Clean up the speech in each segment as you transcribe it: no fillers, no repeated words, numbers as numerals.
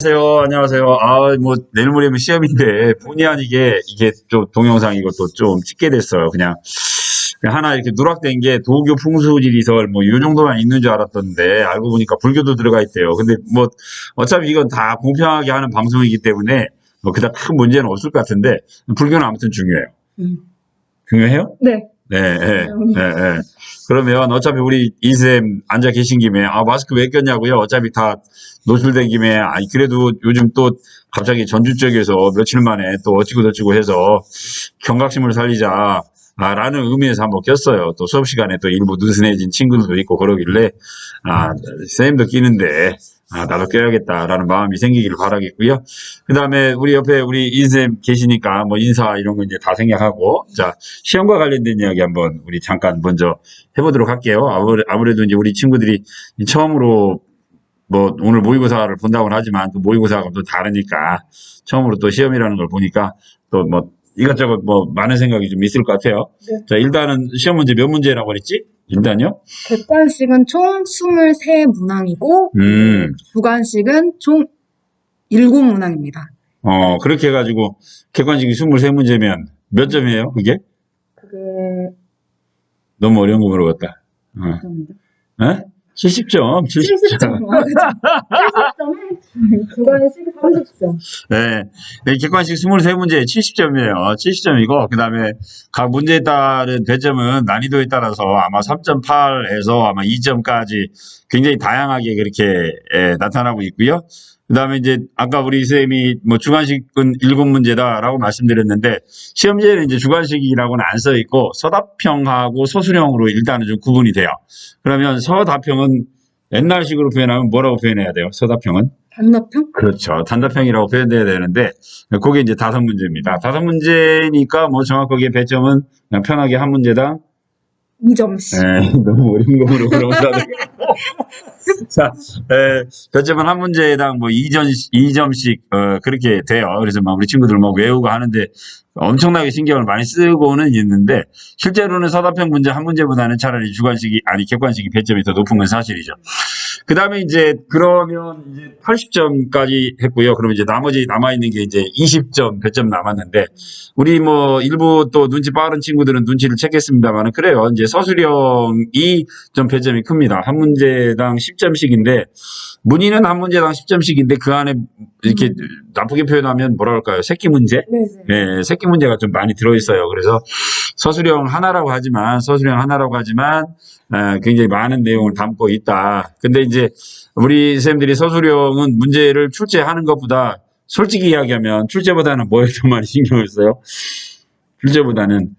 안녕하세요. 안녕하세요. 뭐, 내일 모레면 시험인데, 본의 아니게, 이게 좀 동영상 이것도 좀 찍게 됐어요. 그냥 하나 이렇게 누락된 게 도교 풍수지리설, 뭐, 요 정도만 있는 줄 알았던데, 알고 보니까 불교도 들어가 있대요. 근데 뭐, 어차피 이건 다 공평하게 하는 방송이기 때문에, 뭐, 그닥 큰 문제는 없을 것 같은데, 불교는 아무튼 중요해요. 중요해요? 네. 네, 네, 네, 네. 그러면 어차피 우리 이쌤 앉아 계신 김에, 마스크 왜 꼈냐고요? 어차피 다 노출된 김에, 그래도 요즘 또 갑자기 전주 쪽에서 며칠 만에 또 어찌고 해서 경각심을 살리자, 라는 의미에서 한번 꼈어요. 또 수업 시간에 또 일부 느슨해진 친구들도 있고 그러길래, 쌤도 끼는데, 나도 껴야겠다라는 마음이 생기기를 바라겠고요. 그 다음에 우리 옆에 우리 인쌤 계시니까 뭐 인사 이런 거 이제 다 생략하고, 자, 시험과 관련된 이야기 한번 우리 잠깐 먼저 해보도록 할게요. 아무래도 이제 우리 친구들이 처음으로 뭐 오늘 모의고사를 본다고는 하지만 또 모의고사가 또 다르니까 처음으로 또 시험이라는 걸 보니까 또 뭐 이것저것 뭐 많은 생각이 좀 있을 것 같아요. 네. 자, 일단은 시험 문제 몇 문제라고 그랬지? 일단요? 객관식은 총 23문항이고, 주관식은 총 7문항입니다. 그렇게 해가지고 객관식이 23문제면 몇 점이에요, 그게? 그게, 너무 어려운 거 물어봤다. 몇 점이죠? 70점, 70점. 70점에 주관식 30점. 네, 객관식 23문제 70점이에요. 70점이고, 그 다음에 각 문제에 따른 배점은 난이도에 따라서 아마 3.8에서 아마 2점까지 굉장히 다양하게 그렇게 나타나고 있고요. 그 다음에 이제 아까 우리 쌤이 뭐 주관식은 7문제다라고 말씀드렸는데, 시험지에는 이제 주관식이라고는 안 써 있고 서답형하고 소수령으로 일단은 좀 구분이 돼요. 그러면 서답형은 옛날식으로 표현하면 뭐라고 표현해야 돼요? 서답형은? 단답형? 그렇죠. 단답형이라고 표현돼야 되는데, 그게 이제 5문제입니다. 5문제니까 뭐 정확하게 배점은 그냥 편하게 한 문제당 2점씩. 너무 어려운 거 물어본다. 자, 배점은 한 문제당 뭐 2점씩, 그렇게 돼요. 그래서 막 우리 친구들 막 외우고 하는데 엄청나게 신경을 많이 쓰고는 있는데, 실제로는 서답형 문제 한 문제보다는 차라리 객관식이 배점이 더 높은 건 사실이죠. 그 다음에 이제, 그러면 이제 80점까지 했고요. 그러면 이제 나머지 남아있는 게 이제 20점 배점 남았는데, 우리 뭐 일부 또 눈치 빠른 친구들은 눈치를 채겠습니다만은, 그래요. 이제 서술형이 좀 배점이 큽니다. 한 문제당 10점씩인데, 문의는 한 문제당 10점씩인데 그 안에 이렇게 나쁘게 표현하면 뭐라 할까요? 새끼 문제? 네. 새끼 문제가 좀 많이 들어있어요. 그래서 서술형 하나라고 하지만 굉장히 많은 내용을 담고 있다. 근데 이제 우리 선생님들이 서술형은 문제를 출제하는 것보다, 솔직히 이야기하면 출제보다는 뭐에 더 많이 신경을 써요? 출제보다는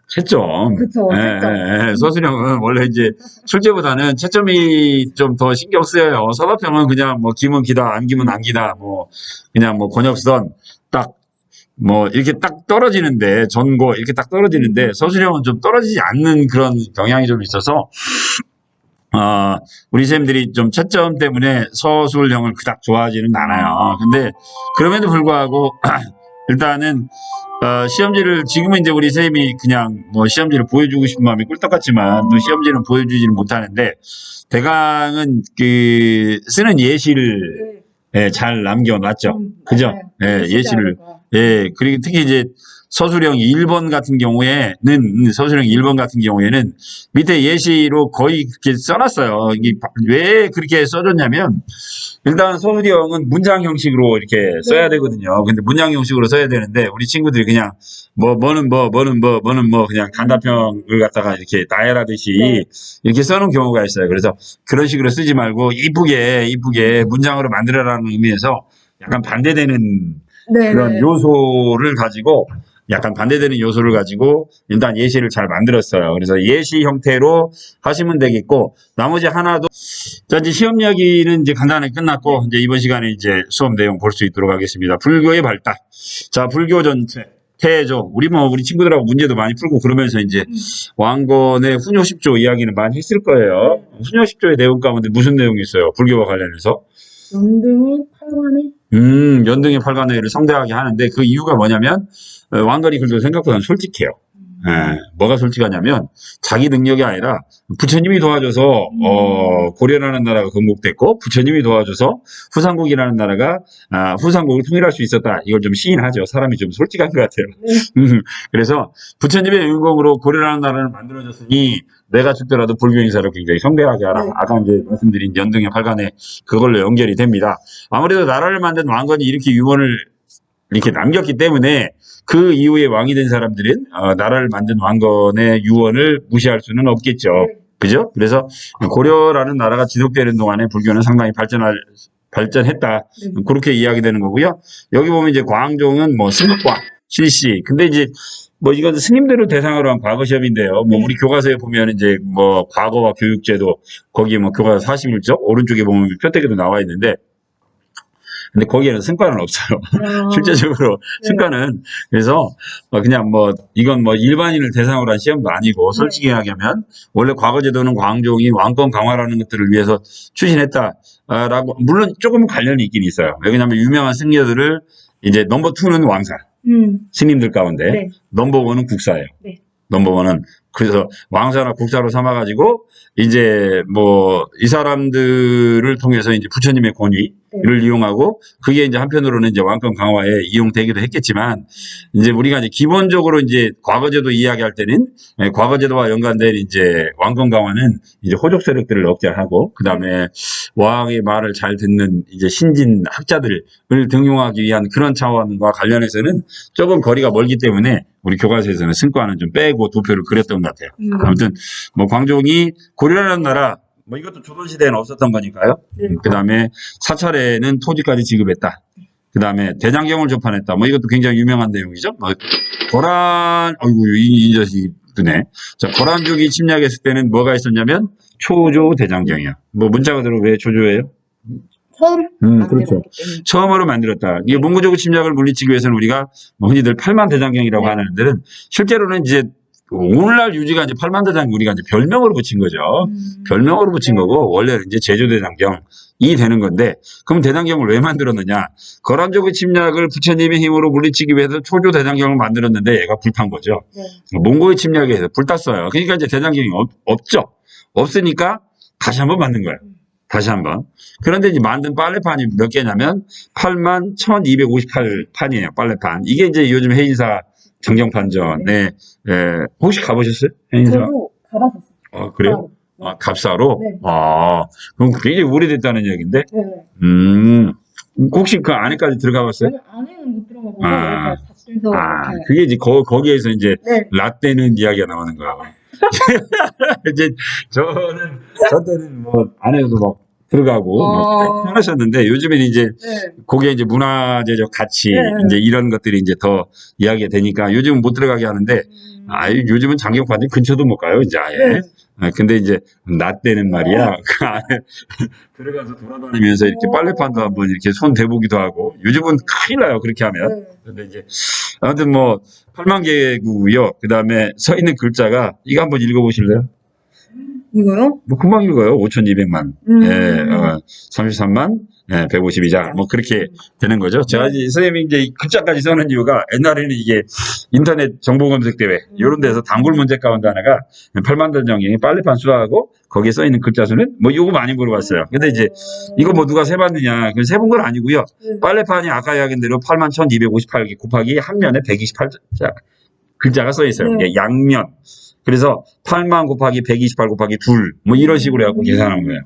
채점. 그쵸, 채점. 서술형은 원래 이제 출제보다는 채점이 좀 더 신경 쓰여요. 서답형은 그냥 뭐 기면 기다, 안 기면 안 기다, 뭐 그냥 뭐 권역선 딱 뭐 이렇게 딱 떨어지는데, 전고 이렇게 딱 떨어지는데, 서술형은 좀 떨어지지 않는 그런 경향이 좀 있어서, 우리 쌤들이 좀 채점 때문에 서술형을 그닥 좋아하지는 않아요. 근데 그럼에도 불구하고 일단은 시험지를, 지금은 이제 우리 쌤이 그냥 뭐 시험지를 보여주고 싶은 마음이 꿀떡같지만 또 시험지는 보여주지는 못하는데, 대강은 그 쓰는 예시를 잘 남겨놨죠. 그죠? 예시를. 그리고 특히 이제 서술형 1번 같은 경우에는 밑에 예시로 거의 그렇게 써놨어요. 이게 왜 그렇게 써줬냐면, 일단 서술형은 문장 형식으로 이렇게 써야 되거든요. 근데 문장 형식으로 써야 되는데, 우리 친구들이 그냥 뭐는 그냥 단답형을 갖다가 이렇게 나열하듯이 이렇게 써놓은 경우가 있어요. 그래서 그런 식으로 쓰지 말고 이쁘게 문장으로 만들어라는 의미에서 약간 반대되는 그런 요소를 가지고, 일단 예시를 잘 만들었어요. 그래서 예시 형태로 하시면 되겠고, 나머지 하나도, 자, 이제 시험 이야기는 이제 간단하게 끝났고, 이제 이번 시간에 이제 수업 내용 볼 수 있도록 하겠습니다. 불교의 발달. 자, 불교 전체. 태조. 우리 친구들하고 문제도 많이 풀고 그러면서 이제 왕건의 훈요 10조 이야기는 많이 했을 거예요. 훈요 10조의 내용 가운데 무슨 내용이 있어요? 불교와 관련해서? 연등이 8관에? 연등의 8관회를 성대하게 하는데, 그 이유가 뭐냐면, 왕건이 글도 생각보다 솔직해요. 뭐가 솔직하냐면 자기 능력이 아니라 부처님이 도와줘서 고려라는 나라가 건국됐고 부처님이 도와줘서 후삼국이라는 나라가 후삼국을 통일할 수 있었다. 이걸 좀 시인하죠. 사람이 좀 솔직한 것 같아요. 그래서 부처님의 인공으로 고려라는 나라를 만들어졌으니 내가 죽더라도 불교 인사를 굉장히 성대하게 하라. 아까 이제 말씀드린 연등의 팔관에 그걸로 연결이 됩니다. 아무래도 나라를 만든 왕건이 이렇게 유언을 이렇게 남겼기 때문에 그 이후에 왕이 된 사람들은 나라를 만든 왕건의 유언을 무시할 수는 없겠죠. 그죠? 그래서 고려라는 나라가 지속되는 동안에 불교는 상당히 발전했다. 그렇게 이야기되는 거고요. 여기 보면 이제 광종은 뭐 승과 실시. 근데 이제 뭐 이건 스님들을 대상으로 한 과거 시험인데요. 뭐 우리 교과서에 보면 이제 뭐 과거와 교육제도 거기에 뭐 교과서 41쪽 오른쪽에 보면 표택에도 나와 있는데 근데 거기에는 승과는 없어요. 실제적으로 승과는 그래서 그냥 뭐 이건 뭐 일반인을 대상으로 한 시험도 아니고 솔직히 이야기하면 원래 과거 제도는 광종이 왕권 강화라는 것들을 위해서 추진했다라고 물론 조금 관련이 있긴 있어요. 왜냐하면 유명한 승려들을 이제 넘버 2는 왕사 스님들 가운데 넘버 1은 국사예요. 넘버 1은 그래서 왕사나 국사로 삼아가지고 이제 뭐 이 사람들을 통해서 이제 부처님의 권위를 이용하고 그게 이제 한편으로는 이제 왕권 강화에 이용되기도 했겠지만 이제 우리가 이제 기본적으로 이제 과거제도 이야기할 때는 과거제도와 연관된 이제 왕권 강화는 이제 호족 세력들을 억제하고 그 다음에 왕의 말을 잘 듣는 이제 신진 학자들을 등용하기 위한 그런 차원과 관련해서는 조금 거리가 멀기 때문에 우리 교과서에서는 승과는 좀 빼고 도표를 그렸던 것 같아요. 아무튼 뭐 광종이 고려라는 나라 뭐 이것도 조선시대에는 없었던 거니까요. 그 다음에 사찰에는 토지까지 지급했다. 그 다음에 대장경을 접판했다. 뭐 이것도 굉장히 유명한 내용이죠. 뭐 어이구 이 자식이 드네. 자, 거란족이 침략했을 때는 뭐가 있었냐면 초조 대장경이야. 뭐 문자 그대로 왜 초조예요? 처음 그렇죠. 처음으로 만들었다. 이게 몽고족 침략을 물리치기 위해서는 우리가 뭐 흔히들 8만 대장경이라고 하는 애들은 실제로는 이제 오늘날 유지가 이제 8만 대장경 우리가 이제 별명으로 붙인 거죠. 별명으로 붙인 거고 원래는 이제 제조 대장경이 되는 건데 그럼 대장경을 왜 만들었느냐? 거란족의 침략을 부처님의 힘으로 물리치기 위해서 초조 대장경을 만들었는데 얘가 불탄 거죠. 몽고의 침략에 의해서 불탔어요. 그러니까 이제 대장경이 없죠. 없으니까 다시 한번 만든 거예요. 다시 한번. 그런데 이제 만든 빨래판이 몇 개냐면 81,258판이에요. 빨래판. 이게 이제 요즘 해인사 정경판전에 혹시 가보셨어요? 해인사? 저도 가봤었어요. 그래요? 갑사로? 네. 그럼 굉장히 오래됐다는 얘기인데? 혹시 그 안에까지 들어가 봤어요? 안에는 못 들어가고 밖에서 그게 이제 거기에서 이제 라떼는 이야기가 나오는 거야. 이제 저 때는 뭐 안에도 막 들어가고 막 편하셨는데 요즘에는 이제 그게 이제 문화재적 가치 이제 이런 것들이 이제 더 이야기가 되니까 요즘은 못 들어가게 하는데 요즘은 장경판이 근처도 못 가요 이제 아예. 근데 이제 나 때는 말이야 그 안에 들어가서 돌아다니면서 이렇게 빨래판도 한번 이렇게 손 대보기도 하고 요즘은 큰일 나요 그렇게 하면. 근데 이제 아무튼 뭐 8만 개고요. 그 다음에 서 있는 글자가 이거 한번 읽어보실래요? 이거요? 뭐 금방 읽어요. 5,200만. 33만 152자. 뭐 그렇게 되는 거죠. 제가 이제 선생님이 이제 글자까지 써는 이유가 옛날에는 이게 인터넷 정보 검색 대회 이런 데서 단골 문제 가운데 하나가 8만 대장경이 빨래판 수하고 거기에 써 있는 글자 수는 뭐 요거 많이 물어봤어요. 근데 이제 이거 뭐 누가 세봤느냐? 그 세본 건 아니고요. 빨래판이 아까 이야기한 대로 81,258개 곱하기 한 면에 128자 글자가 써 있어요. 이게 양면. 그래서 8만 곱하기 128 곱하기 2 뭐 이런 식으로 해갖고 계산한 거예요.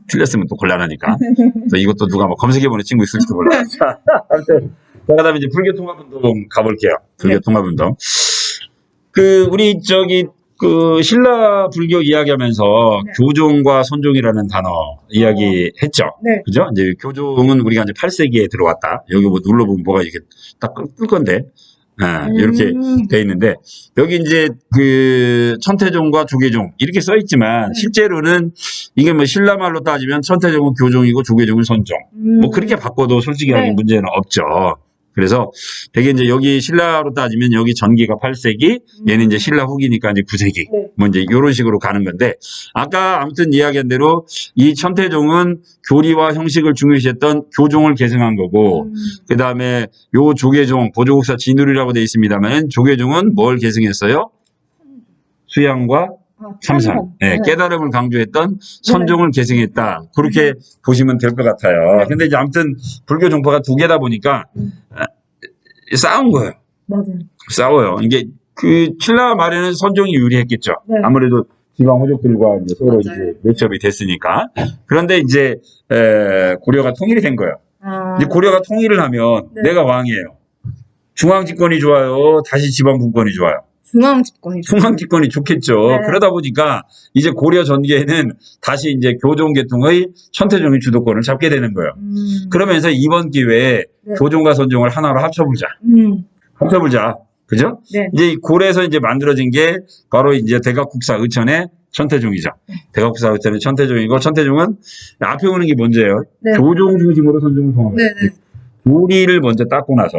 틀렸으면 또 곤란하니까. 그래서 이것도 누가 뭐 검색해보는 친구 있을지도 몰라요. 자, 그다음에 이제 불교 통합운동 가볼게요. 불교 통합운동. 우리 그 신라 불교 이야기하면서 교종과 선종이라는 단어 이야기했죠. 그죠? 이제 교종은 우리가 이제 8세기에 들어왔다. 여기 뭐 눌러보면 뭐가 이렇게 딱 뜰 건데. 이렇게 돼 있는데 여기 이제 그 천태종과 조계종 이렇게 써 있지만 실제로는 이게 뭐 신라 말로 따지면 천태종은 교종이고 조계종은 선종. 뭐 그렇게 바꿔도 솔직히 문제는 없죠. 그래서 되게 이제 여기 신라로 따지면 여기 전기가 8세기, 얘는 이제 신라 후기니까 이제 9세기. 네. 뭐 이제 이런 식으로 가는 건데, 아까 아무튼 이야기한 대로 이 천태종은 교리와 형식을 중요시했던 교종을 계승한 거고, 그 다음에 요 조계종, 보조국사 진울이라고 되어 있습니다만, 조계종은 뭘 계승했어요? 수양과 참선. 네, 깨달음을 강조했던 선종을 계승했다. 그렇게 보시면 될 것 같아요. 근데 이제 아무튼 불교 종파가 두 개다 보니까 싸운 거예요. 맞아요. 싸워요. 이게 그 신라 말에는 선종이 유리했겠죠. 네. 아무래도 지방 호족들과 이제 서로 맞아요. 이제 매첩이 됐으니까. 그런데 이제 고려가 통일이 된 거예요. 이제 고려가 통일을 하면 네. 내가 왕이에요. 중앙 집권이 좋아요. 다시 지방 분권이 좋아요. 중앙 집권이 중앙 집권이 좋겠죠. 네. 그러다 보니까 이제 고려 전기에는 다시 이제 교종계통의 천태종이 주도권을 잡게 되는 거예요. 그러면서 이번 기회에 네. 교종과 선종을 하나로 합쳐보자. 합쳐보자. 그죠? 네. 이제 이 고려에서 이제 만들어진 게 바로 이제 대각국사 의천의 천태종이죠. 대각국사 의천의 천태종이고, 천태종은 앞에 오는 게 먼저예요. 네. 교종 중심으로 선종을 통합니다. 네. 교리를 먼저 닦고 나서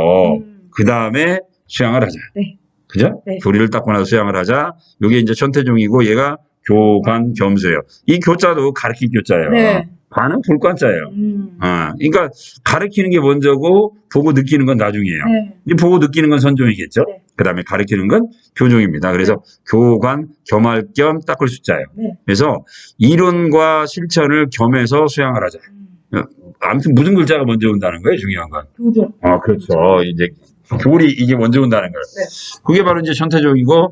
그 다음에 수양을 하자. 네. 그죠? 네. 교리를 닦고 나서 수양을 하자. 이게 이제 천태종이고, 얘가 교관 겸수예요. 이 교자도 가르칠 교자예요. 네. 관은 불관자예요. 그러니까 가르치는 게 먼저고 보고 느끼는 건 나중이에요. 네. 이 보고 느끼는 건 선종이겠죠. 네. 그 다음에 가르치는 건 교종입니다. 그래서 교관 겸할 겸 닦을 숫자예요. 네. 그래서 이론과 실천을 겸해서 수양을 하자. 아무튼 무슨 글자가 먼저 온다는 거예요. 중요한 건. 교종. 그렇죠. 이제 교리 이게 먼저 온다는 거예요. 네. 그게 바로 이제 천태종이고,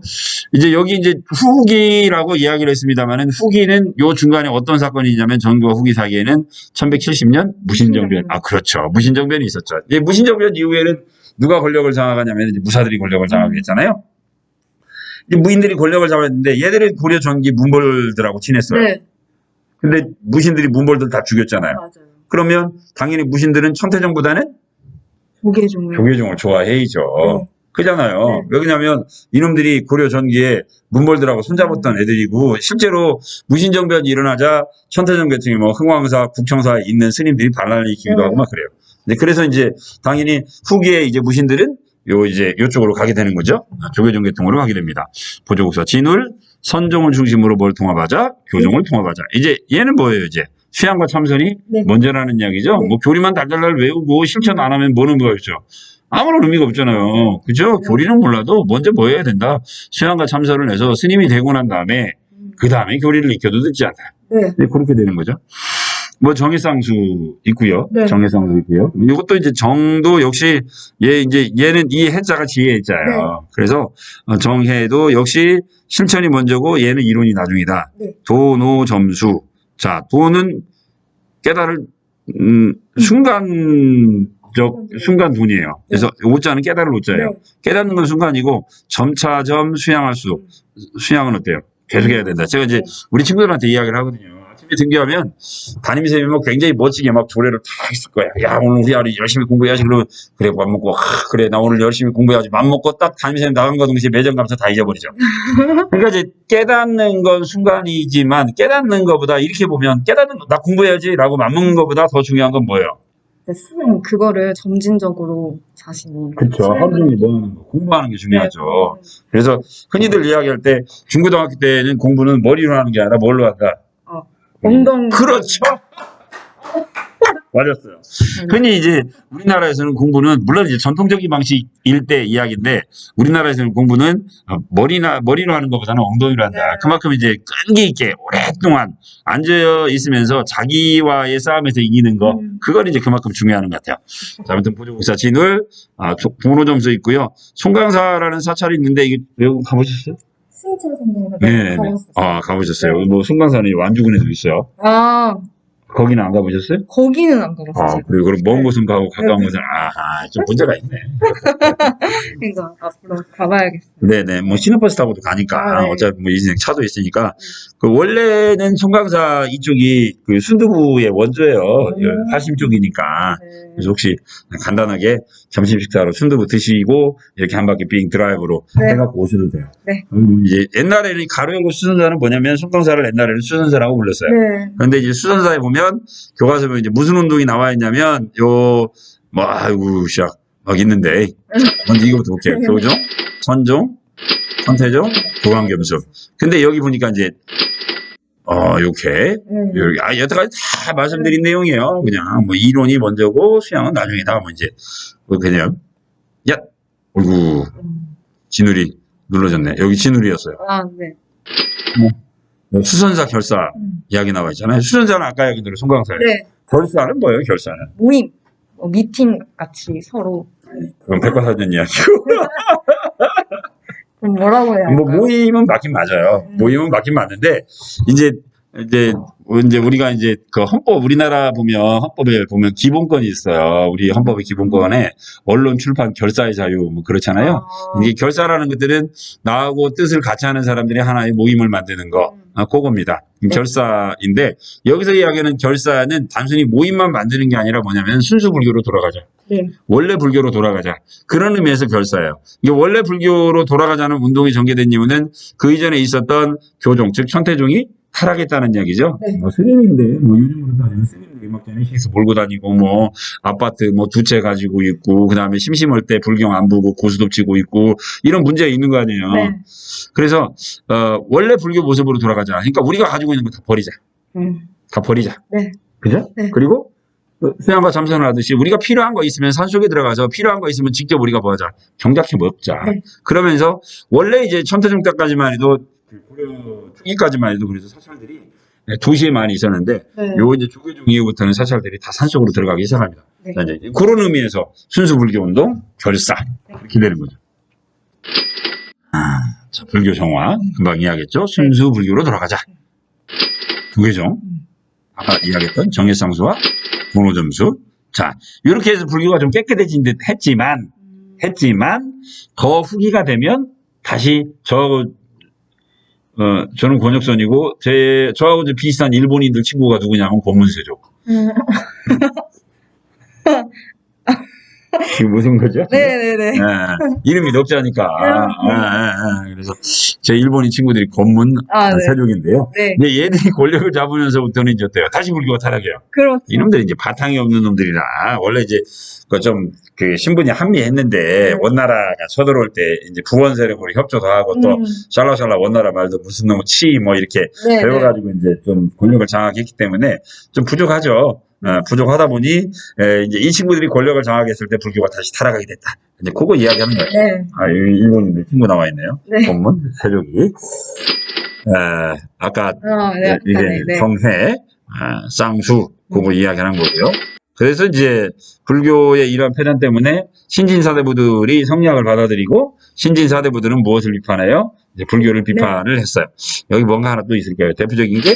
이제 여기 이제 후기라고 이야기를 했습니다만은, 후기는 요 중간에 어떤 사건이 있냐면, 전과 후기 사기에는 1170년 무신정변. 그렇죠. 무신정변이 있었죠. 이제 무신정변 이후에는 누가 권력을 장악하냐면 이제 무사들이 권력을 장악했잖아요. 이제 무인들이 권력을 잡았는데 얘들은 고려 전기 문벌들하고 친했어요. 네. 근데 무신들이 문벌들 다 죽였잖아요. 맞아요. 그러면 당연히 무신들은 천태종보다는 조계종. 조계종을 좋아해야죠. 네. 그잖아요. 네. 왜 그러냐면 이놈들이 고려 전기에 문벌들하고 손잡았던 애들이고, 실제로 무신정변이 일어나자 천태종 계통이 뭐 흥왕사, 국청사에 있는 스님들이 반란을 일으키기도 하고 막 그래요. 그래서 이제 당연히 후기에 이제 무신들은 이제 요쪽으로 가게 되는 거죠. 조계종 계통으로 가게 됩니다. 보조국사 진울, 선종을 중심으로 뭘 통합하자? 교종을 통합하자. 이제 얘는 뭐예요, 이제? 수양과 참선이 네. 먼저라는 이야기죠. 네. 뭐 교리만 달달달 외우고 실천 안 하면 뭐는 뭐가 있죠. 아무런 의미가 없잖아요. 그죠? 교리는 몰라도 먼저 뭐 해야 된다. 수양과 참선을 해서 스님이 되고 난 다음에 그 다음에 교리를 익혀도 늦지 않다. 네. 그렇게 되는 거죠. 뭐 정해상수 있고요. 네. 정해상수 있고요. 이것도 이제 정도 역시 얘는 이 해자가 지혜 해자예요. 네. 그래서 정해도 역시 실천이 먼저고 얘는 이론이 나중이다. 네. 도노 점수. 자, 도는 깨달을 순간 돈이에요. 그래서 오자는 깨달을 오자예요. 네. 깨닫는 건 순간이고 점차점 수양할 수. 수양은 어때요? 계속 해야 된다. 제가 이제 우리 친구들한테 이야기를 하거든요. 아침에 등교하면 담임쌤이 뭐 굉장히 멋지게 막 조례를 다 했을 거야. 야, 오늘 우리 아이 열심히 공부해야지. 그러면 그래, 맘 먹고, 그래, 나 오늘 열심히 공부해야지. 맘 먹고 딱 담임쌤 나간 거 동시에 매점 감사 다 잊어버리죠. 그러니까 이제 깨닫는 건 순간이지만 깨닫는 것보다 이렇게 보면 나 공부해야지 라고 맘먹는 것보다 더 중요한 건 뭐예요? 쓰는 그거를 점진적으로 자신이. 그렇죠. 하루 종일 뭐 하는 거, 공부하는 게 중요하죠. 그래서 흔히들 이야기할 때 중고등학교 때는 공부는 머리로 하는 게 아니라 뭘로 한다? 엉덩이. 그렇죠. 맞았어요. 흔히 이제 우리나라에서는 공부는 물론 이제 전통적인 방식일 때 이야기인데 우리나라에서는 공부는 머리로 하는 것보다는 엉덩이로 한다. 네. 그만큼 이제 끈기 있게 오랫동안 앉아 있으면서 자기와의 싸움에서 이기는 거 그건 이제 그만큼 중요한 것 같아요. 자, 아무튼 보조국사 진울 도노 점수 있고요. 송강사라는 사찰이 있는데 이게 외국 가보셨어요? 승천 선생님 네. 가봤어요. 가보셨어요. 뭐 송강사는 완주군에도 있어요. 거기는 안 가보셨어요? 거기는 안 가봤어요. 그리고 그럼 먼 곳은 가고 가까운 곳은 좀 문제가 있네. 그러니까 앞으로 가봐야겠어요. 네네, 뭐 시내버스 타고도 가니까 네. 어차피 뭐 인생 차도 있으니까 그 원래는 송강사 이쪽이 그 순두부의 원조예요. 팔심 쪽이니까. 네. 그래서 혹시 간단하게 점심 식사로 순두부 드시고 이렇게 한 바퀴 빙 드라이브로 네. 해갖고 오셔도 돼요. 네. 이제 옛날에는 가로 열고 수선사는 뭐냐면 송강사를 옛날에는 수선사라고 불렀어요. 네. 그런데 이제 수선사에 보면 교과서에 이제 무슨 운동이 나와 있냐면 막 있는데 먼저 이거부터 볼게요. 교종, 선종, 선태종, 교광겸수. 근데 여기 보니까 이제 요렇게 여기 여태까지 다 말씀드린 내용이에요. 그냥 뭐 이론이 먼저고 수양은 나중에다 뭐 이제 그냥 야, 어이구 진우리 눌러졌네. 여기 진우리였어요. 아, 네. 수선사 결사 이야기 나와 있잖아요. 수선사는 아까 얘기 대로 송강사예요. 네. 결사는 뭐예요? 결사는 모임, 미팅 같이 서로. 그럼 백과사전 이야기고. 그럼 뭐라고 해야 뭐 할까요? 모임은 맞긴 맞아요. 모임은 맞긴 맞는데 이제 우리가 이제 그 헌법 우리나라 보면 헌법에 보면 기본권이 있어요. 우리 헌법의 기본권에 언론, 출판, 결사의 자유 뭐 그렇잖아요. 아, 이게 결사라는 것들은 나하고 뜻을 같이 하는 사람들이 하나의 모임을 만드는 거 그겁니다. 네. 결사인데 여기서 이야기하는 결사는 단순히 모임만 만드는 게 아니라 뭐냐면 순수 불교로 돌아가자. 네. 원래 불교로 돌아가자. 그런 의미에서 결사예요. 이게 원래 불교로 돌아가자는 운동이 전개된 이유는 그 이전에 있었던 교종, 즉 천태종이 타락했다는 이야기죠. 네. 뭐 스님인데 뭐 요즘으로 따지면 스님들이 막 제네시스 몰고 다니고 뭐 아파트 뭐 두 채 가지고 있고 그다음에 심심할 때 불경 안 보고 고스톱 치고 있고 이런 문제가 있는 거 아니에요. 네. 그래서 원래 불교 모습으로 돌아가자. 그러니까 우리가 가지고 있는 거 다 버리자. 다 버리자. 네. 그죠? 네. 그리고 수양과 참선을 하듯이 우리가 필요한 거 있으면 산속에 들어가서 필요한 거 있으면 직접 우리가 뭐 하자. 경작해 먹자. 네. 그러면서 원래 이제 천태종 때까지만 해도 고려 초기까지만 해도 그래서 사찰들이 도시에 많이 있었는데 네. 요 이제 조계종 이후부터는 사찰들이 다 산속으로 들어가기 시작합니다. 네. 자, 이제 그런 의미에서 순수 불교 운동 결사 이렇게 되는 거죠. 자, 불교 정화 금방 이야기했죠. 순수 불교로 돌아가자. 조계종 아까 이야기했던 정예상수와 공로점수. 자, 이렇게 해서 불교가 좀 깨끗해진 듯 했지만 더 후기가 되면 다시 저는 권역선이고 저하고 이제 비슷한 일본인들 친구가 누구냐면 권문세족. 이게 무슨 거죠? 네네네. 이름이 넉자니까. 그래서 제 일본인 친구들이 권문 아, 네. 세족인데요. 네. 근데 얘들이 권력을 잡으면서부터는 이제 어때요? 다시 불교가 타락해요. 그렇죠. 이놈들이 이제 바탕이 없는 놈들이라 원래 이제 그 신분이 한미했는데 원나라가 쳐들어올 때 이제 부원 세력으로 협조도 하고 또 샬라샬라 원나라 말도 무슨 놈 치 뭐 이렇게 네, 배워가지고 이제 좀 권력을 장악했기 때문에 좀 부족하죠. 부족하다 보니 이제 이 친구들이 권력을 장악했을 때 불교가 다시 타락하게 됐다. 이제 그거 이야기하는 거예요. 네. 여기 일본인들 친구 나와 있네요. 네. 본문 세족이. 아까 네. 이게 네. 성회, 쌍수 그거 이야기하는 거고요. 그래서 이제 불교의 이러한 패전 때문에 신진사대부들이 성리학을 받아들이고 신진사대부들은 무엇을 비판해요? 이제 불교를 비판을 했어요. 여기 뭔가 하나 또 있을 거예요. 대표적인 게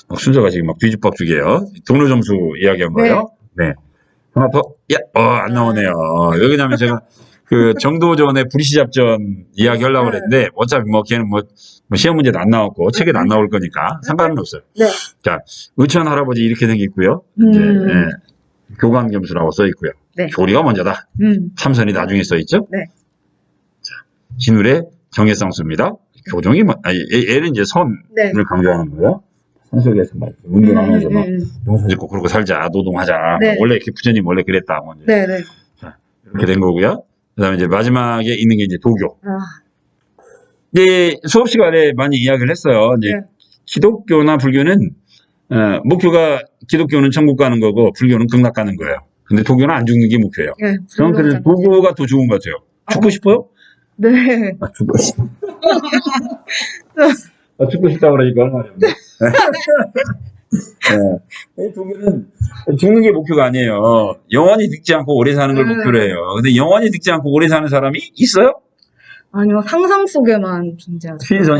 막 순서가 지금 막 뒤죽박죽이에요. 동로점수 이야기한 거예요. 네. 하나 더, 안 나오네요. 왜냐면 제가 그 정도전의 불시잡전 이야기 하려고 그랬는데 어차피 뭐 걔는 뭐 시험 문제도 안 나왔고 책에도 안 나올 거니까 상관은 없어요. 네. 자, 의천 할아버지 이렇게 생겼고요. 이제 교광겸수라고 써 있고요. 네. 조리가 먼저다. 참선이 나중에 써 있죠. 네. 자, 진울의 정예상수입니다. 교종이 얘는 이제 선을 네. 강조하는 거예요. 산속에서 막 운동하면서 막 농사 짓고 그러고 살자, 노동하자. 네. 원래 이렇게 부처님 원래 그랬다. 뭐 이제. 네네. 자, 이렇게 된 거고요. 그다음에 이제 마지막에 있는 게 이제 도교. 아, 이제 수업 시간에 많이 이야기를 했어요. 이제 네. 기독교나 불교는 목표가 기독교는 천국 가는 거고 불교는 극락 가는 거예요. 근데 도교는 안 죽는 게 목표예요. 네. 저는 그래서 도교가 더 좋은 것 같아요. 죽고 싶어요? 네. 죽고 싶. 죽고 싶다 그러니까 할 말이 없네. 이 도교는 죽는 게 목표가 아니에요. 영원히 늙지 않고 오래 사는 걸 목표로 해요. 근데 영원히 늙지 않고 오래 사는 사람이 있어요? 아니요, 상상 속에만 존재하죠. 신선.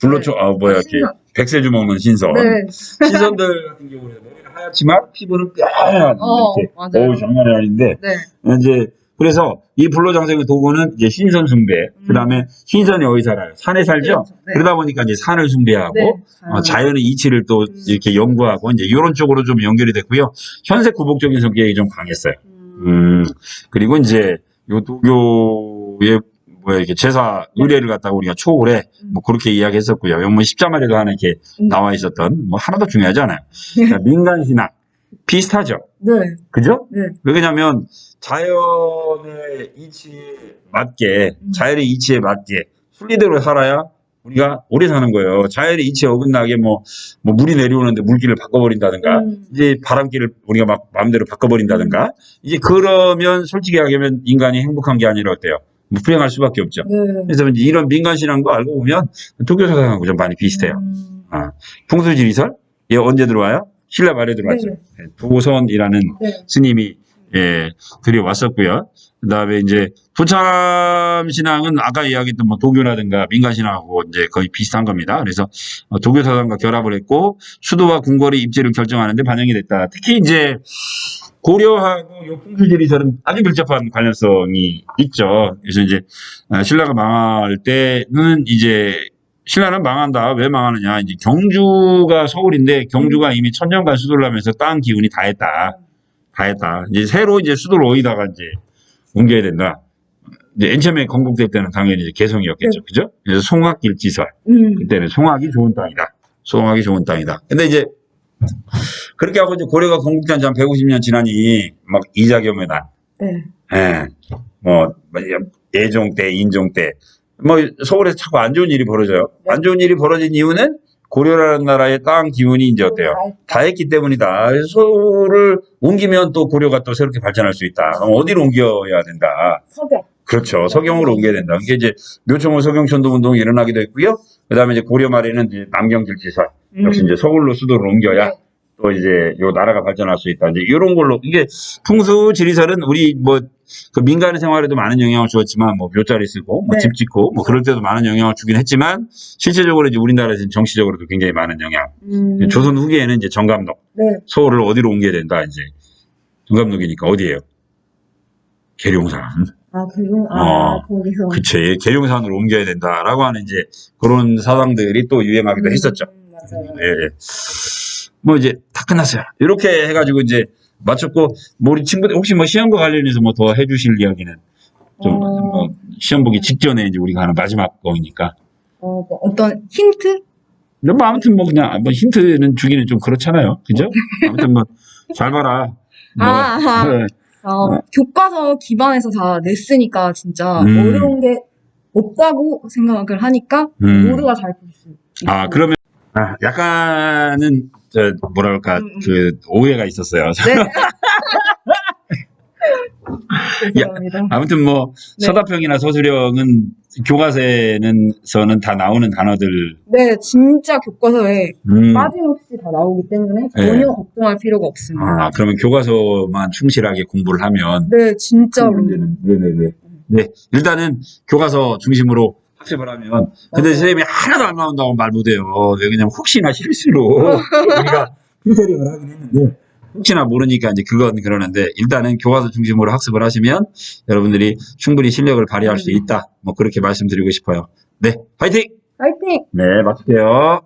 불로초, 이렇게 신선. 백세주 먹는 신선. 네. 신선들 같은 경우는 머리가 하얗지만 피부는 뼈한 이렇게. 맞아요. 장난이 아닌데. 네. 이제, 그래서 이 불로장생의 도구는 이제 신선 숭배, 그 다음에 신선이 어디 살아요? 산에 살죠? 그렇죠. 네. 그러다 보니까 이제 산을 숭배하고, 네. 자연의 이치를 또 이렇게 연구하고, 이제 이런 쪽으로 좀 연결이 됐고요. 현세 구복적인 성격이 좀 강했어요. 그리고 이제 요 도교의 이렇게 제사 의례를 갖다가 우리가 초월해 뭐 그렇게 이야기했었고요. 뭐 십자말에도 하나 이렇게 나와 있었던 뭐 하나도 중요하지 않아요. 자, 민간신앙 비슷하죠. 네. 그죠? 네. 왜냐면 자연의 이치에 맞게, 자연의 이치에 맞게 순리대로 살아야 우리가 오래 사는 거예요. 자연의 이치에 어긋나게 뭐 물이 내려오는데 물길을 바꿔버린다든가, 이제 바람길을 우리가 막 마음대로 바꿔버린다든가, 이제 그러면 솔직히 얘기하면 인간이 행복한 게 아니라 어때요? 뭐 불행할 수밖에 없죠. 네. 그래서 이제 이런 민간신앙도 알고 보면 도교 사상하고 좀 많이 비슷해요. 아, 풍수지리설? 얘 언제 들어와요? 신라 말에 들어왔죠. 네. 예, 도선이라는 네. 스님이 들여왔었고요. 그다음에 이제 도참 신앙은 아까 이야기했던 뭐 도교라든가 민간 신앙하고 이제 거의 비슷한 겁니다. 그래서 도교 사상과 결합을 했고 수도와 궁궐의 입지를 결정하는데 반영이 됐다. 특히 이제 고려하고 요 풍수지리설은 아주 밀접한 관련성이 있죠. 그래서 이제 신라가 망할 때는 이제 신라는 망한다. 왜 망하느냐? 이제 경주가 서울인데 경주가 이미 천년간 수도를 하면서 땅 기운이 다 했다. 이제 새로 이제 수도를 어디다가 이제 옮겨야 된다. 이제 맨 처음에 건국될 때는 당연히 이제 개성이었겠죠. 그죠? 그래서 송악길지설. 그때는 송악이 좋은 땅이다. 근데 이제 그렇게 하고 이제 고려가 건국된 지 한 150년 지나니 막 이자겸에단. 네. 예. 뭐 예종 때, 인종 때. 뭐 서울에서 자꾸 안 좋은 일이 벌어져요. 네. 안 좋은 일이 벌어진 이유는 고려라는 나라의 땅 기운이 이제 어때요? 다 했기 때문이다. 그래서 서울을 옮기면 또 고려가 또 새롭게 발전할 수 있다. 그럼 어디로 옮겨야 된다? 서경. 그렇죠. 서경으로 옮겨야 된다. 이게 이제 묘총호 서경천도 운동이 일어나기도 했고요. 그 다음에 이제 고려 말에는 이제 남경질지설. 역시 이제 서울로 수도를 옮겨야 네. 또 이제 요 나라가 발전할 수 있다. 이제 이런 걸로 이게 풍수지리설은 우리 뭐 그 민간 생활에도 많은 영향을 주었지만 뭐 묘자리 쓰고 뭐 네. 집 짓고 뭐 그럴 때도 많은 영향을 주긴 했지만 실제적으로 이제 우리나라에서는 정치적으로도 굉장히 많은 영향. 조선 후기에는 이제 정감록 네. 서울을 어디로 옮겨야 된다 이제 정감록이니까 어디예요? 계룡산. 거기서. 그쵸. 계룡산으로 옮겨야 된다라고 하는 이제 그런 사상들이 또 유행하기도 했었죠. 맞아요. 예. 뭐 이제 다 끝났어요. 이렇게 해가지고 이제 마쳤고, 뭐 우리 친구들 혹시 뭐 시험과 관련해서 뭐 더 해주실 이야기는 좀 뭐 시험 보기 직전에 이제 우리가 하는 마지막 거니까. 뭐 어떤 힌트? 뭐 아무튼 뭐 그냥 뭐 힌트는 주기는 좀 그렇잖아요. 그죠? 아무튼 뭐 잘 봐라. 뭐, 네. 교과서 기반에서 다 냈으니까 진짜 어려운 게 없다고 생각을 하니까 모두가 잘 볼 수 있어요. 아, 그러면 약간은 뭐랄까 그 오해가 있었어요. 네. 죄송합니다. 아무튼 뭐 네. 서다평이나 서술형은 교과서에서는 다 나오는 단어들. 네, 진짜 교과서에 빠짐없이 다 나오기 때문에 전혀 걱정할 필요가 없습니다. 아, 그러면 교과서만 충실하게 공부를 하면. 네, 진짜로. 네네네. 네, 일단은 교과서 중심으로 학습을 하면. 근데 선생님이 하나도 안 나온다고 말 못해요. 왜 그냥 혹시나 실수로 우리가 필터링을 하긴 했는데. 혹시나 모르니까 이제 그건 그러는데 일단은 교과서 중심으로 학습을 하시면 여러분들이 충분히 실력을 발휘할 수 있다. 뭐 그렇게 말씀드리고 싶어요. 네, 파이팅! 파이팅! 네, 마칠게요.